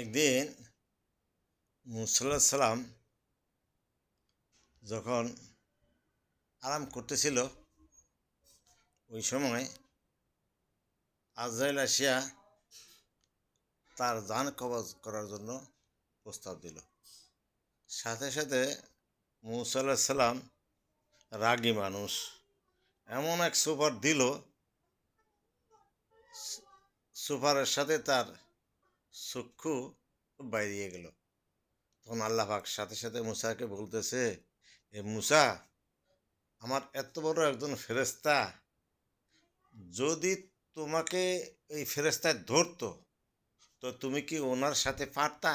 একদিন মুসা আলাইহিস সালাম যখন আরাম করতেছিল, ওই সময় আজরাইল আসিয়া তার জান কবজ করার জন্য প্রস্তাব দিল। সাথে সাথে মুসা আলাইহিস সালাম রাগী মানুষ, এমন এক সুপার দিল, সুপারের সাথে তার চক্ষু বাইরিয়ে গেল। তখন আল্লাহ পাক সাথে সাথে মুসাকে বলতেছে, এ মুসা, আমার এত বড় একজন ফেরেশতা যদি তোমাকে এই ফেরেশতায় ধরতো, তো তুমি কি ওনার সাথে পারতা?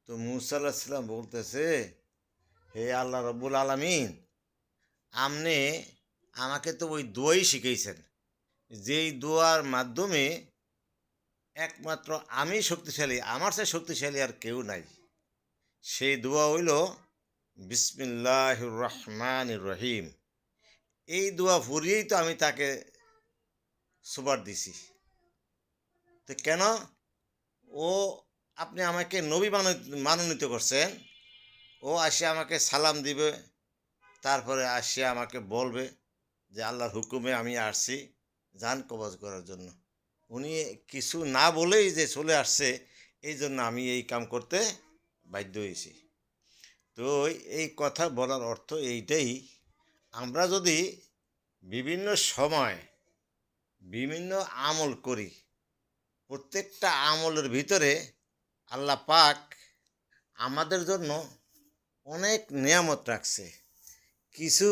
তো মুসা আলাইহিস সালাম বলতেছে, হে আল্লাহ রব্বুল আলামিন, আপনি আমাকে তো ওই দোয়াই শিখিয়েছেন, যেই দোয়ার মাধ্যমে একমাত্র আমি শক্তিশালী, আমার চেয়ে শক্তিশালী আর কেউ নাই। সেই দোয়া হইল বিসমিল্লাহির রহমানির রহিম। এই দোয়া পড়িয়েই তো আমি তাকে সুপার দিছি। তো কেন? ও আপনি আমাকে নবী মনোনীত করছেন, ও আসে আমাকে সালাম দিবে, তারপরে আসে আমাকে বলবে যে আল্লাহর হুকুমে আমি আসছি জান কবজ করার জন্য। উনি কিছু না বলেই যে চলে আসছে, এই জন্য আমি এই কাম করতে বাধ্য হয়েছি। তো এই কথা বলার অর্থ এইটাই, আমরা যদি বিভিন্ন সময় বিভিন্ন আমল করি, প্রত্যেকটা আমলের ভিতরে আল্লাহ পাক আমাদের জন্য অনেক নিয়ামত রাখছে। কিছু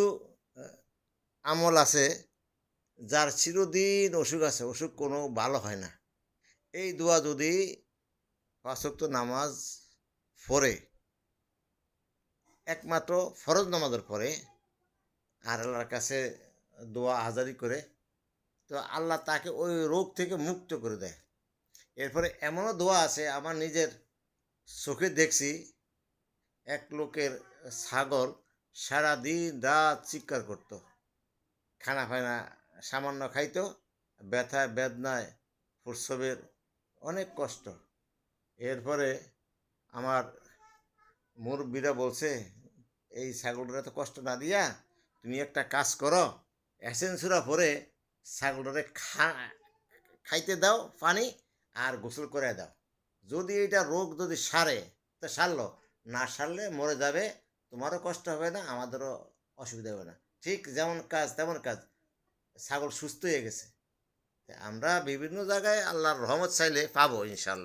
আমল আছে যার চিরদিন অসুখ আছে, অসুখ কোনো ভালো হয় না। এই দোয়া যদি ৫ ওয়াক্ত নামাজ পড়ে, একমাত্র ফরজ নামাজের পরে আর আল্লাহর কাছে দোয়া হাজারি করে, তো আল্লাহ তাকে ওই রোগ থেকে মুক্ত করে দেয়। এরপরে এমনও দোয়া আছে, আমার নিজের চোখে দেখছি, এক লোকের ছাগল সারাদিন রাত চিৎকার করত, খানা ফানা সামান্য খাইতো, ব্যথায় বেদনায় প্রসবের অনেক কষ্ট। এরপরে আমার মুরব্বীরা বলছে, এই ছাগলটা তো কষ্ট না দিয়া তুমি একটা কাজ করো, এসেন্সুরা পরে ছাগলটারে খাইতে দাও পানি, আর গোসল করে দাও। যদি এটা রোগ যদি সারে তো সারলো, না সারলে মরে যাবে, তোমারও কষ্ট হবে না, আমাদেরও অসুবিধা হবে না। ঠিক যেমন কাজ তেমন কাজ, ছাগল সুস্থ হয়ে গেছে। আমরা বিভিন্ন জায়গায় আল্লাহর রহমত চাইলে পাবো ইনশাল্লাহ।